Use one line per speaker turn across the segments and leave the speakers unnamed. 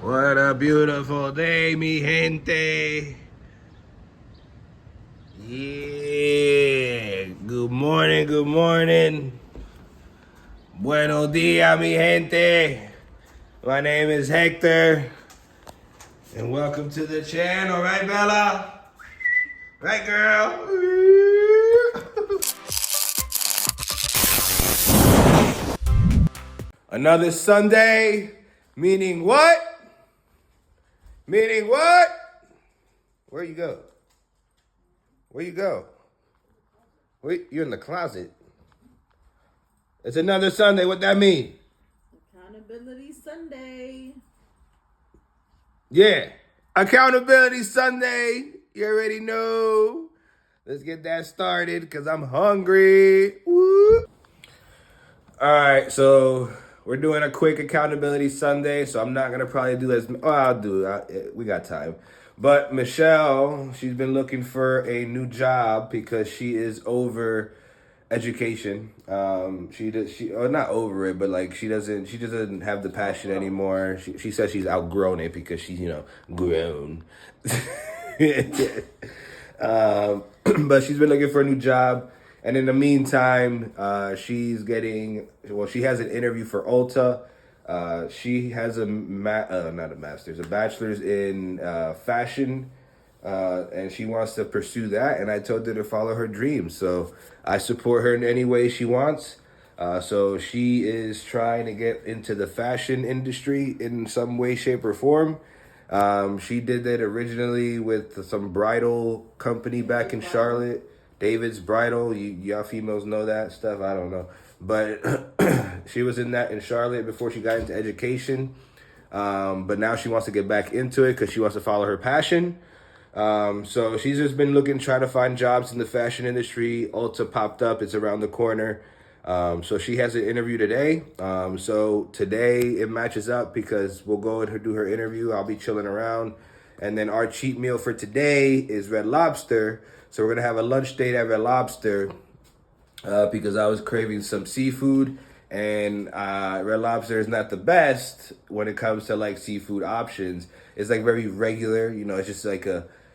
What a beautiful day, mi gente. Yeah. Good morning, good morning. Buenos dias, mi gente. My name is Hector. And welcome to the channel, right, Bella? Right, girl? Another Sunday, meaning what? Meaning what? Where you go? Where you go? Wait, you're in the closet. It's another Sunday. What that mean?
Accountability Sunday.
Yeah. Accountability Sunday. You already know. Let's get that started because I'm hungry. Woo. All right, so we're doing a quick accountability Sunday, so I'm not going to probably do as... Oh, I'll do. We got time. But Michelle, she's been looking for a new job because she is over education. Not over it, but like she doesn't have the passion anymore. She says she's outgrown it because she's grown. But she's been looking for a new job, and in the meantime, she has an interview for Ulta. She has not a master's, a bachelor's in fashion, and she wants to pursue that. And I told her to follow her dreams, so I support her in any way she wants. So she is trying to get into the fashion industry in some way, shape, or form. She did that originally with some bridal company back in Charlotte, David's Bridal. Y'all females know that stuff. I don't know, but she was in that in Charlotte before she got into education. But now she wants to get back into it because she wants to follow her passion. So she's just been trying to find jobs in the fashion industry. Ulta popped up. It's around the corner. So she has an interview today. So today it matches up because we'll go and do her interview. I'll be chilling around. And then our cheat meal for today is Red Lobster. So we're going to have a lunch date at Red Lobster because I was craving some seafood. And Red Lobster is not the best when it comes to like seafood options. It's like very regular. It's just like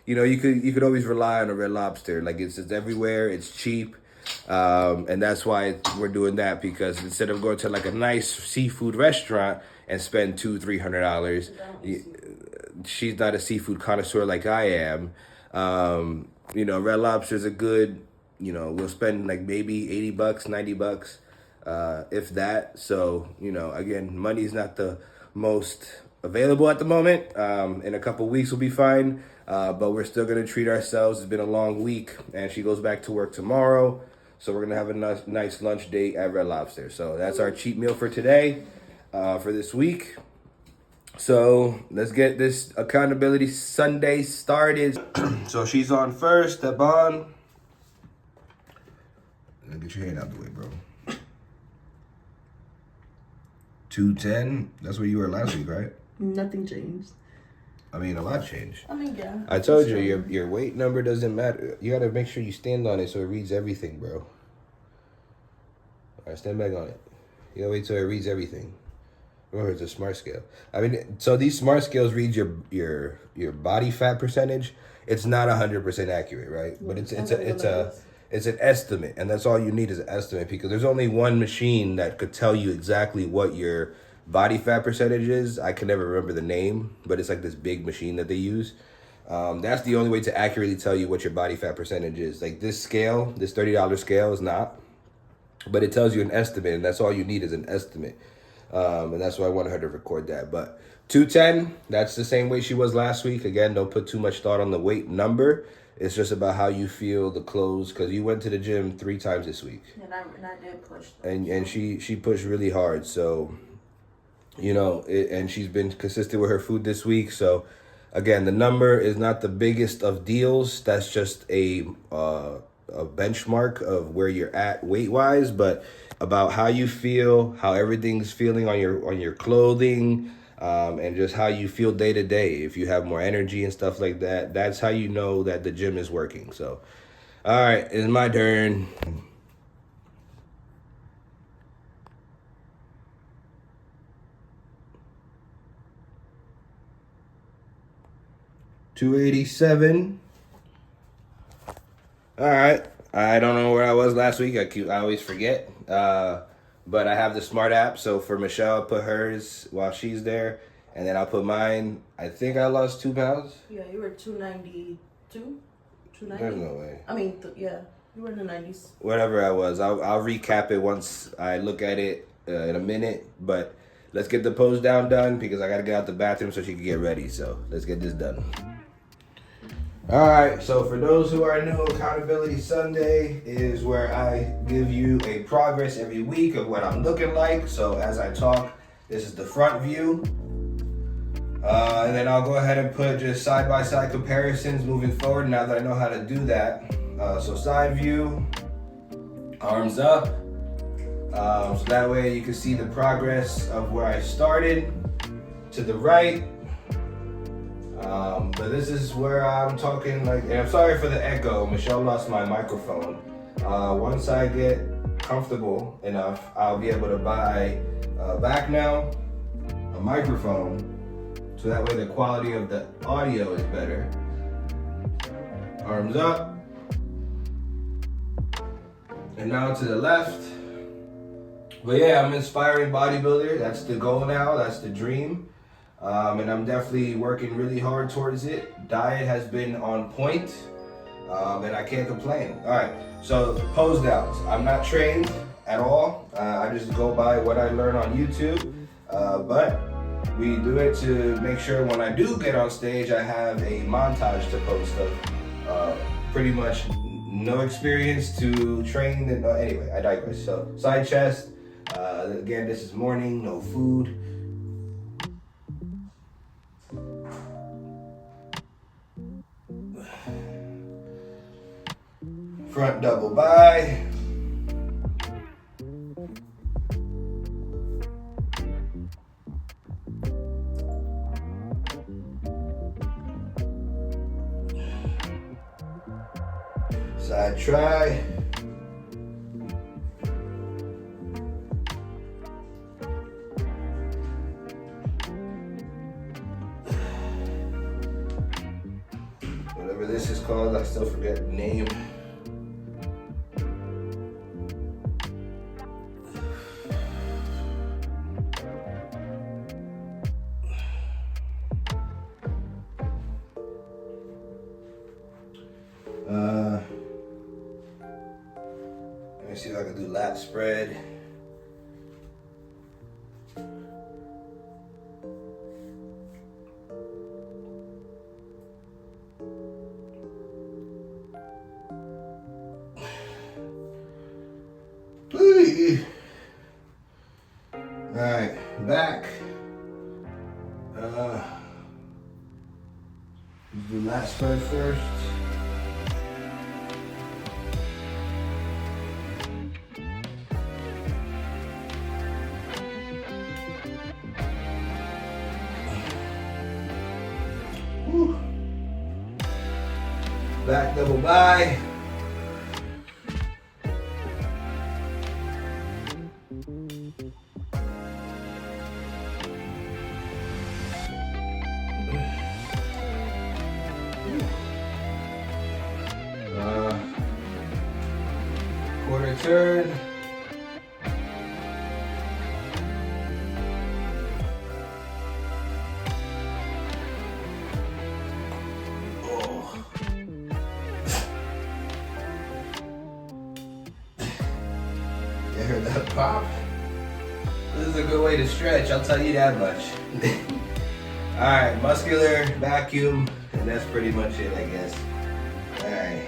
you could always rely on a Red Lobster. Like it's everywhere. It's cheap. And that's why we're doing that, because instead of going to like a nice seafood restaurant and spend $200-300, she's not a seafood connoisseur like I am. Red Lobster is a good, we'll spend like maybe $80, $90, if that. So, again, money's not the most available at the moment. In a couple weeks we'll be fine. But we're still going to treat ourselves. It's been a long week and she goes back to work tomorrow. So we're going to have a nice lunch date at Red Lobster. So that's our cheat meal for today, for this week. So let's get this Accountability Sunday started. So she's on first. Step on. Get your hand out the way, bro. 210. That's where you were last week, right?
Nothing changed.
I mean, a lot changed.
Yeah.
I told you, your weight number doesn't matter. You gotta make sure you stand on it so it reads everything, bro. All right, stand back on it. You gotta wait till it reads everything. Remember, it's a smart scale. I mean, so these smart scales read your body fat percentage. It's not 100% accurate, right? But it's an estimate, and that's all you need is an estimate, because there's only one machine that could tell you exactly what your body fat percentage is. I can never remember the name, but it's like this big machine that they use. That's the only way to accurately tell you what your body fat percentage is. Like this scale, this $30 scale is not, but it tells you an estimate, and that's all you need is an estimate. And that's why I wanted her to record that. But 210, that's the same weight she was last week. Again, don't put too much thought on the weight number. It's just about how you feel, the clothes, because you went to the gym 3 times this week.
And I did push.
And she pushed really hard. So, and she's been consistent with her food this week. So, again, the number is not the biggest of deals. That's just a benchmark of where you're at weight-wise, but about how you feel, how everything's feeling on your clothing, and just how you feel day to day. If you have more energy and stuff like that, that's how you know that the gym is working. So, all right, it's my turn. 287. All right. I don't know where I was last week. I always forget. But I have the Smart app. So for Michelle, I'll put hers while she's there. And then I'll put mine. I think I lost 2 pounds.
Yeah, you were 292? 290?
There's no way.
I mean, yeah, you were in the 90s.
Whatever I was. I'll recap it once I look at it in a minute. But let's get the pose down done because I got to get out the bathroom so she can get ready. So let's get this done. All right, so for those who are new, Accountability Sunday is where I give you a progress every week of what I'm looking like. So as I talk, this is the front view. And then I'll go ahead and put just side-by-side comparisons moving forward now that I know how to do that. So side view, arms up. So that way you can see the progress of where I started to the right. But this is where I'm talking like, and I'm sorry for the echo. Michelle lost my microphone. Once I get comfortable enough, I'll be able to buy back now a microphone, so that way the quality of the audio is better. Arms up. And now to the left. But yeah, I'm an inspiring bodybuilder. That's the goal now. That's the dream. And I'm definitely working really hard towards it. Diet has been on point, and I can't complain. All right, so pose downs. I'm not trained at all. I just go by what I learn on YouTube, but we do it to make sure when I do get on stage, I have a montage to post of pretty much no experience to train. And, anyway, I digress. So side chest. Again, this is morning, no food. Front double by. Side try. Whatever this is called, I still forget the name. Let me see if I can do lat spread. All right, back. Do lat spread first. Whew. Back double by. Quarter turn. Oh. You heard that pop? This is a good way to stretch, I'll tell you that much. Alright, muscular vacuum, and that's pretty much it, I guess. Alright.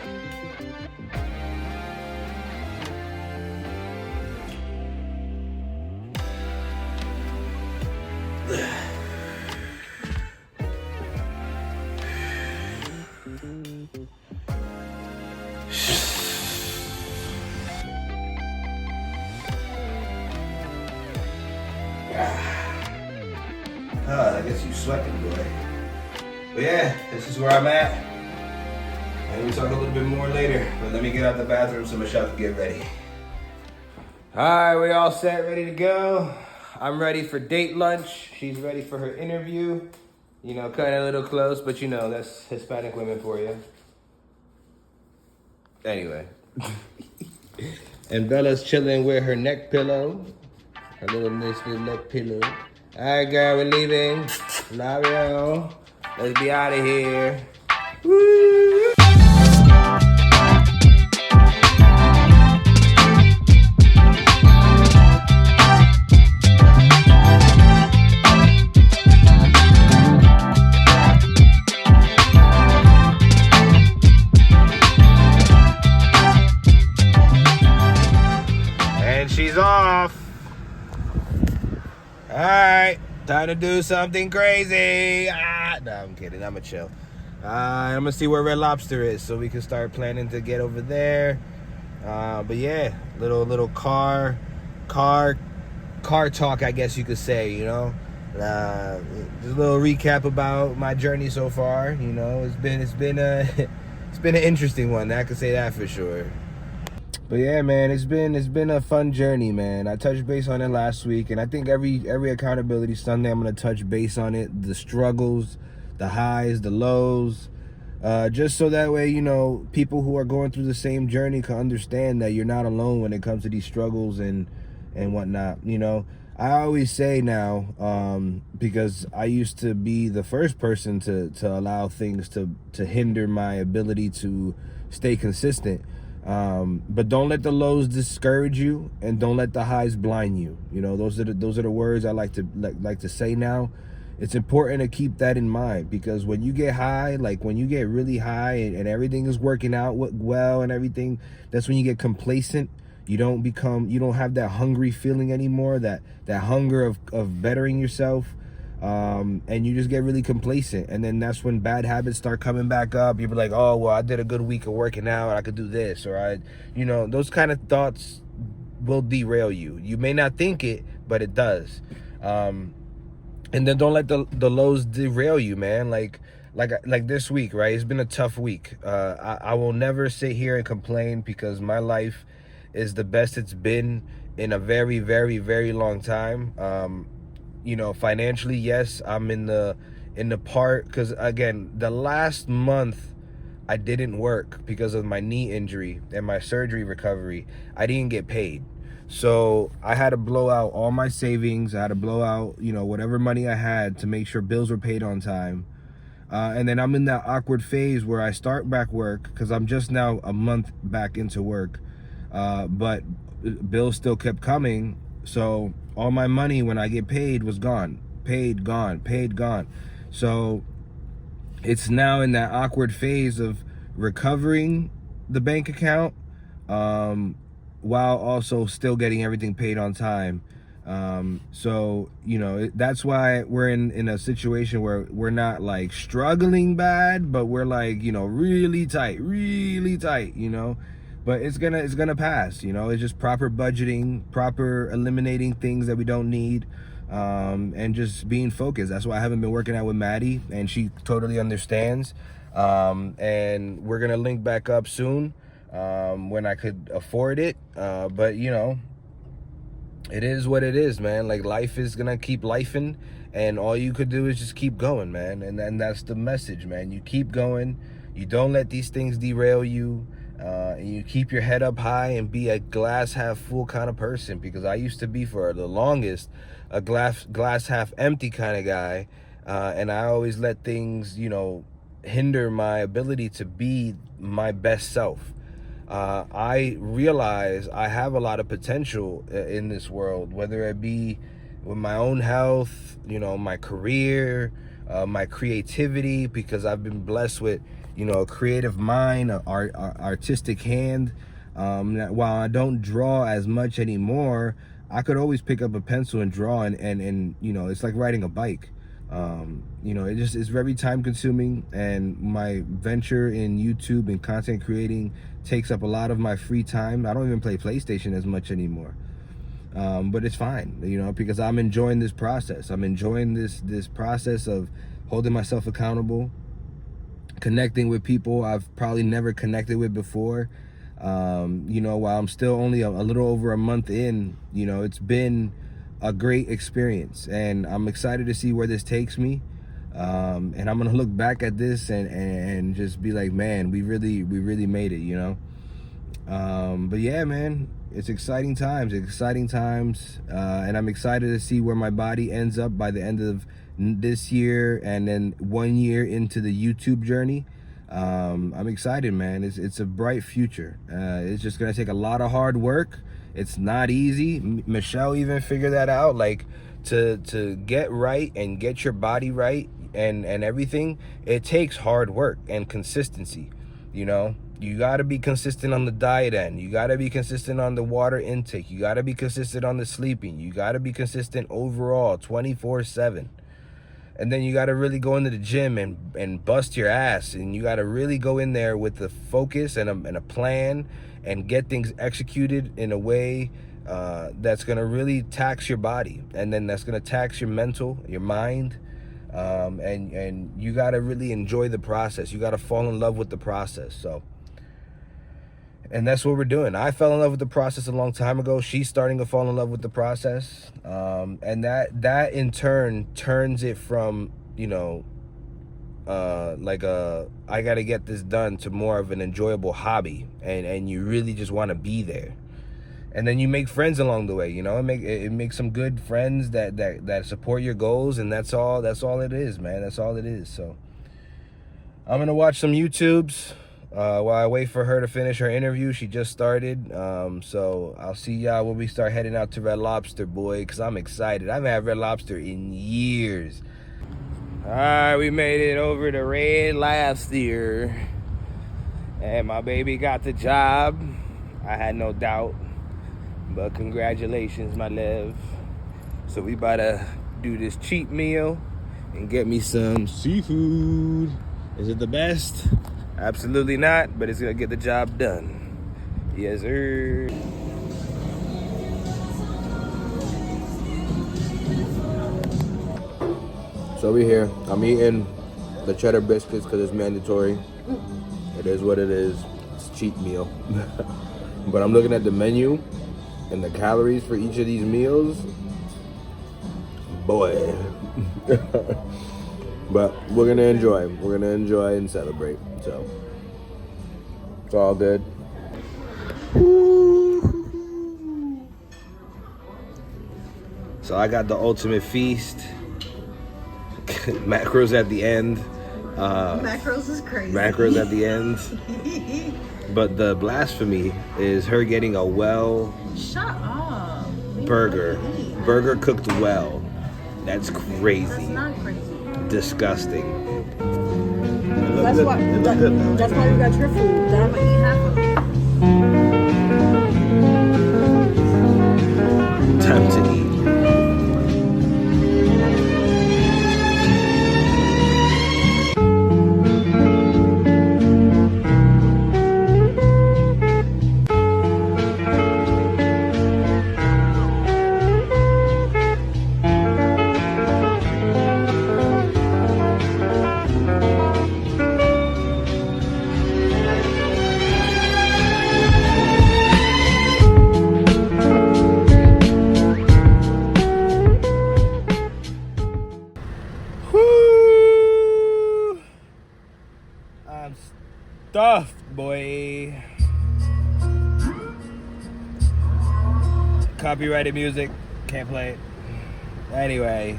I guess you sweating, boy. But yeah, this is where I'm at. And we'll talk a little bit more later. But let me get out the bathroom so Michelle can get ready. Alright, we all set, ready to go. I'm ready for date lunch. She's ready for her interview. You know, kind of a little close, but you know, that's Hispanic women for you. Anyway. And Bella's chilling with her neck pillow. Her little nice little neck pillow. All right, girl, we're leaving. Love you. Let's be out of here. Woo! And she's off. All right, time to do something crazy. No, I'm kidding. I'm gonna chill. I'm gonna see where Red Lobster is so we can start planning to get over there. But yeah, little car talk, I guess you could say. You know, just a little recap about my journey so far. You know, it's been it's been an interesting one. I can say that for sure. But yeah, man, it's been a fun journey, man. I touched base on it last week, and I think every accountability Sunday I'm gonna touch base on it, the struggles, the highs, the lows, just so that way, you know, people who are going through the same journey can understand that you're not alone when it comes to these struggles and whatnot. You know, I always say now, because I used to be the first person to allow things to hinder my ability to stay consistent. But don't let the lows discourage you, and don't let the highs blind you. You know, those are the words I like to say now. It's important to keep that in mind, because when you get high, like when you get really high and everything is working out well and everything, that's when you get complacent. You don't have that hungry feeling anymore, that hunger of bettering yourself. And you just get really complacent, and then that's when bad habits start coming back up. You'll be like, oh, well, I did a good week of working out, I could do this, or you know, those kind of thoughts will derail you. You may not think it, but it does. And then don't let the lows derail you, man. Like this week, right? It's been a tough week. I will never sit here and complain, because my life is the best it's been in a very, very, very long time. You know, financially, yes, I'm in the part, because again, the last month I didn't work because of my knee injury and my surgery recovery. I didn't get paid, so I had to blow out all my savings. I had to blow out, you know, whatever money I had to make sure bills were paid on time. And then I'm in that awkward phase where I start back work, because I'm just now a month back into work, but bills still kept coming. So all my money when I get paid was gone. Paid, gone. So it's now in that awkward phase of recovering the bank account, while also still getting everything paid on time. So, you know, that's why we're in a situation where we're not like struggling bad, but we're like, you know, really tight, you know. But it's gonna pass, you know. It's just proper budgeting, proper eliminating things that we don't need, and just being focused. That's why I haven't been working out with Maddie, and she totally understands. And we're gonna link back up soon, when I could afford it. But you know, it is what it is, man. Like, life is gonna keep lifing, and all you could do is just keep going, man. And that's the message, man. You keep going. You don't let these things derail you. And you keep your head up high and be a glass half full kind of person, because I used to be, for the longest, a glass half empty kind of guy, and I always let things, you know, hinder my ability to be my best self. I realize I have a lot of potential in this world, whether it be with my own health, you know, my career, my creativity, because I've been blessed with, you know, a creative mind, an artistic hand. While I don't draw as much anymore, I could always pick up a pencil and draw, and you know, it's like riding a bike. You know, it's very time consuming, and my venture in YouTube and content creating takes up a lot of my free time. I don't even play PlayStation as much anymore. But it's fine, you know, because I'm enjoying this process. I'm enjoying this process of holding myself accountable, connecting with people I've probably never connected with before. You know, while I'm still only a little over a month in, you know, it's been a great experience, and I'm excited to see where this takes me. And I'm gonna look back at this and just be like, man, we really made it, you know. But yeah, man, it's exciting times, and I'm excited to see where my body ends up by the end of this year, and then 1 year into the YouTube journey. I'm excited, man. It's a bright future. It's just gonna take a lot of hard work. It's not easy. Michelle even figured that out. Like, to get right and get your body right and everything, it takes hard work and consistency. You know, you got to be consistent on the diet end. You got to be consistent on the water intake. You got to be consistent on the sleeping. You got to be consistent overall 24/7. And then you got to really go into the gym and bust your ass. And you got to really go in there with the focus and a plan and get things executed in a way that's going to really tax your body. And then that's going to tax your mental, your mind. And you got to really enjoy the process. You got to fall in love with the process. So, and that's what we're doing. I fell in love with the process a long time ago. She's starting to fall in love with the process. And that in turn turns it from, you know, like I got to get this done to more of an enjoyable hobby. And you really just want to be there. And then you make friends along the way, you know. It makes some good friends that support your goals, and that's all it is, man. That's all it is. So I'm gonna watch some YouTubes while I wait for her to finish her interview. She just started. So I'll see y'all when we start heading out to Red Lobster, boy, because I'm excited. I haven't had Red Lobster in years. All right, we made it over to Red Lobster, and my baby got the job. I had no doubt. But congratulations, my love. So we about to do this cheap meal and get me some seafood. Is it the best? Absolutely not, but it's gonna get the job done. Yes, sir. So we're here. I'm eating the cheddar biscuits because it's mandatory. It is what it is. It's a cheap meal. But I'm looking at the menu and the calories for each of these meals, boy. But we're gonna enjoy and celebrate. So it's all good. So I got the ultimate feast. Macros at the end.
Macros is crazy.
Macros at the end. But the blasphemy is her getting a
Shut up.
burger cooked well. That's crazy.
That's not crazy.
Disgusting.
That's why we got your food. That I'm gonna eat half of it.
Time to eat. I'm stuffed, boy. Copyrighted music, can't play it. Anyway,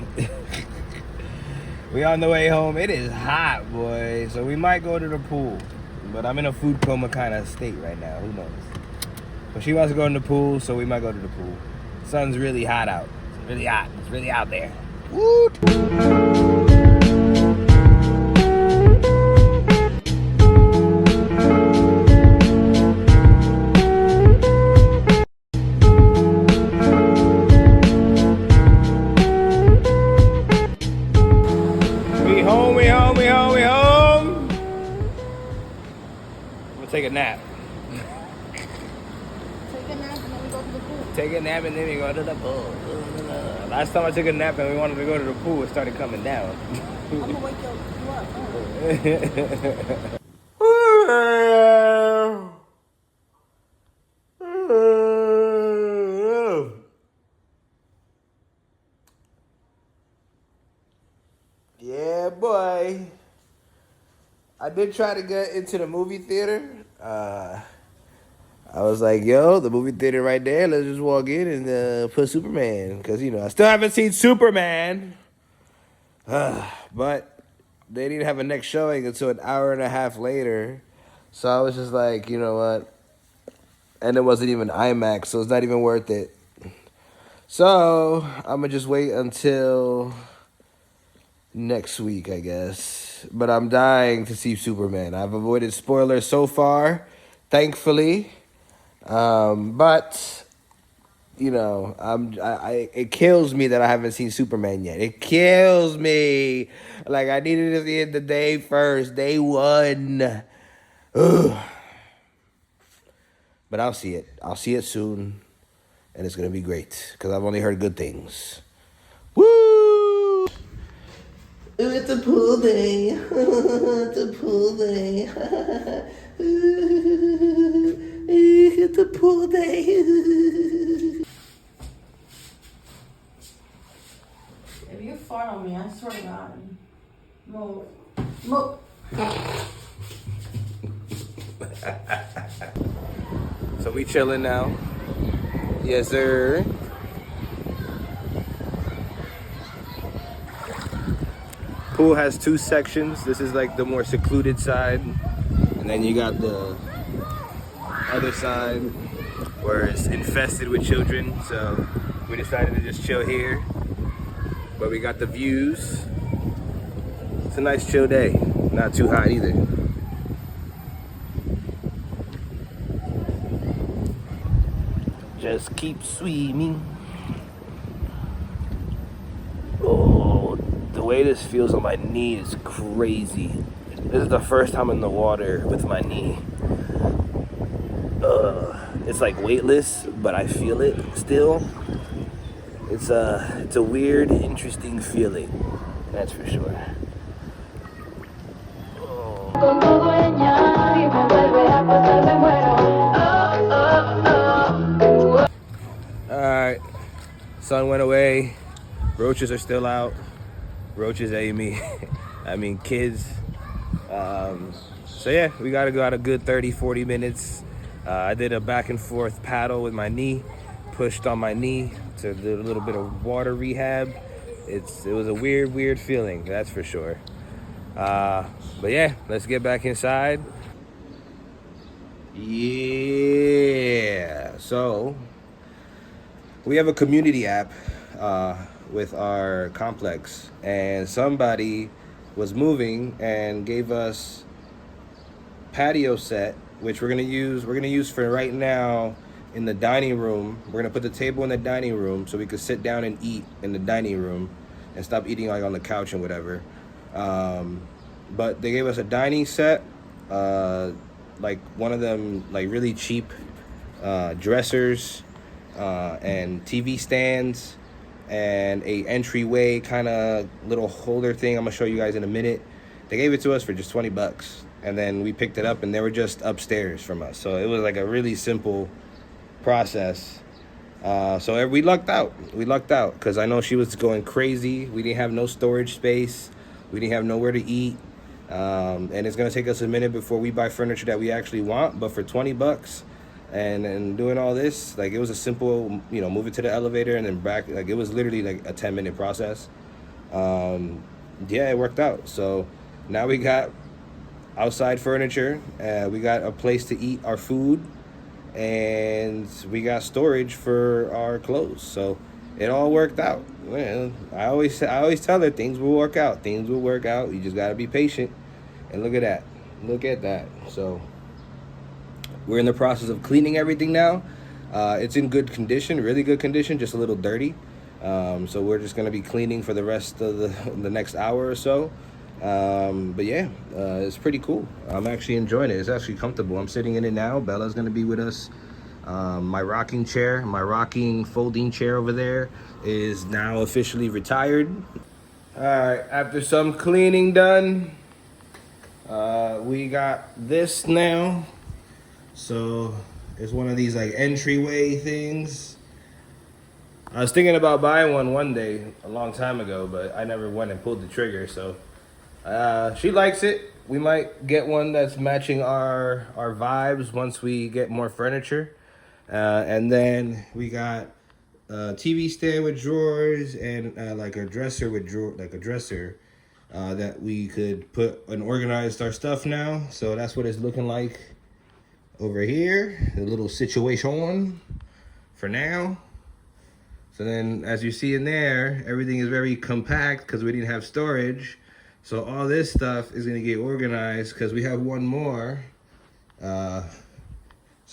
we on the way home. It is hot, boy, so we might go to the pool. But I'm in a food coma kind of state right now. Who knows? But she wants to go in the pool, so we might go to the pool. The sun's really hot out. It's really hot. It's really out there. Woot! We home. We'll take a nap.
Take a nap and then we go to the pool.
Take a nap and then we go to the pool. Last time I took a nap and we wanted to go to the pool, it started coming down.
I'm gonna wake you up.
Yeah. Yeah, boy. I did try to get into the movie theater. I was like, yo, the movie theater right there. Let's just walk in and put Superman. Because, you know, I still haven't seen Superman. But they didn't have a next showing until an hour and a half later. So I was just like, you know what? And it wasn't even IMAX, so it's not even worth it. So I'm going to just wait until next week, I guess. But I'm dying to see Superman. I've avoided spoilers so far, thankfully. But you know, it kills me that I haven't seen Superman yet. It kills me. Like, I needed to see it the day first, day one. Ugh. But I'll see it. I'll see it soon, and it's gonna be great because I've only heard good things. Woo! It's a pool day. It's a pool day. It's a pool day.
If you fart on me, I swear to God. Move. Move.
So we chilling now. Yes, sir. Pool has two sections. This is like the more secluded side. And then you got the other side where it's infested with children. So we decided to just chill here. But we got the views. It's a nice chill day. Not too hot either. Just keep swimming. Oh, the way this feels on my knee is crazy. This is the first time in the water with my knee. It's like weightless, but I feel it still. It's a weird, interesting feeling. That's for sure. Alright, sun went away, roaches are still out. Roaches ate me. I mean kids. So yeah, we gotta go out a good 30-40 minutes. I did a back and forth paddle with my knee, pushed on my knee to do a little bit of water rehab. It was a weird feeling, that's for sure. But yeah, let's get back inside. Yeah, so we have a community app with our complex, and somebody was moving and gave us patio set, which we're gonna use for right now in the dining room. We're gonna put the table in the dining room so we could sit down and eat in the dining room and stop eating like on the couch and whatever. But they gave us a dining set, like one of them like really cheap dressers and TV stands and a entryway kind of little holder thing I'm gonna show you guys in a minute. They gave it to us for just $20, and then we picked it up and they were just upstairs from us, so it was like a really simple process. So we lucked out because I know she was going crazy. We didn't have no storage space, we didn't have nowhere to eat, and it's gonna take us a minute before we buy furniture that we actually want. But for $20 and doing all this, like, it was a simple, you know, move it to the elevator and then back. Like, it was literally like a 10-minute process. Yeah, it worked out. So now we got outside furniture, we got a place to eat our food, and we got storage for our clothes. So it all worked out. Well, I always tell her things will work out. Things will work out. You just gotta be patient. And look at that. Look at that. So we're in the process of cleaning everything now. It's in good condition, really good condition, just a little dirty. So we're just gonna be cleaning for the rest of the next hour or so. But yeah, it's pretty cool. I'm actually enjoying it. It's actually comfortable. I'm sitting in it now. Bella's gonna be with us. My rocking folding chair over there is now officially retired. All right, after some cleaning done, we got this now. So it's one of these like entryway things. I was thinking about buying one day a long time ago, but I never went and pulled the trigger. So She likes it. We might get one that's matching our vibes once we get more furniture. And then we got a TV stand with drawers and like a dresser with like a dresser that we could put and organize our stuff now. So that's what it's looking like over here. The little situation for now. So then, as you see in there, everything is very compact because we didn't have storage. So all this stuff is gonna get organized because we have one more. So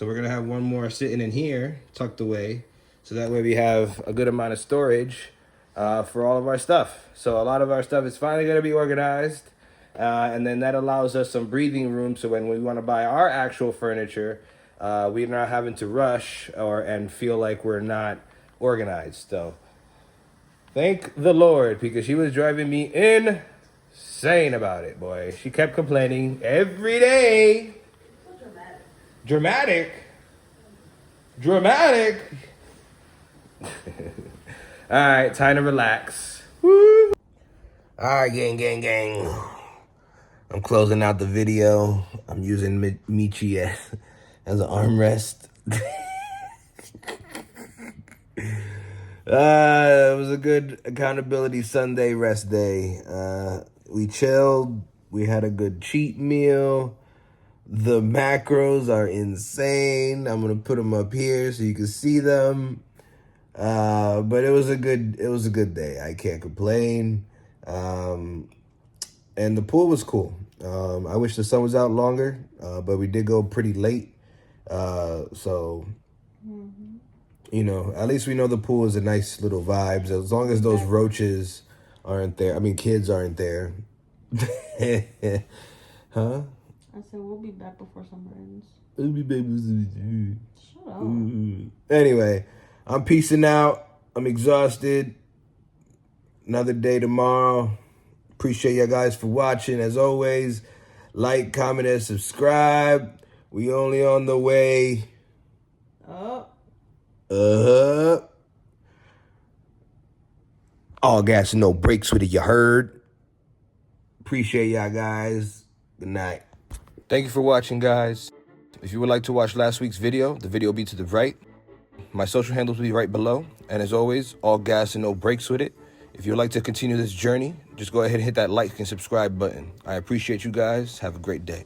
we're gonna have one more sitting in here, tucked away. So that way we have a good amount of storage for all of our stuff. So a lot of our stuff is finally gonna be organized. And then that allows us some breathing room. So when we wanna buy our actual furniture, we're not having to rush and feel like we're not organized. So thank the Lord, because she was driving me insane about it, boy. She kept complaining every day.
So dramatic.
Dramatic. All right, time to relax. Woo. All right, gang. I'm closing out the video. I'm using Michi as an armrest. It was a good accountability Sunday rest day. We chilled. We had a good cheat meal. The macros are insane. I'm gonna put them up here so you can see them. But it was a good day. I can't complain. And the pool was cool. I wish the sun was out longer, but we did go pretty late. So. You know, at least we know the pool is a nice little vibes. As long as those roaches aren't there. I mean, kids aren't there. Huh?
I said we'll be back before summer ends.
We'll be back.
Shut up.
Anyway, I'm peacing out. I'm exhausted. Another day tomorrow. Appreciate you guys for watching. As always, like, comment, and subscribe. We only on the way. All gas and no brakes with it, you heard? Appreciate y'all guys. Good night. Thank you for watching, guys. If you would like to watch last week's video, the video will be to the right. My social handles will be right below. And as always, all gas and no brakes with it. If you'd like to continue this journey, just go ahead and hit that like and subscribe button. I appreciate you guys. Have a great day.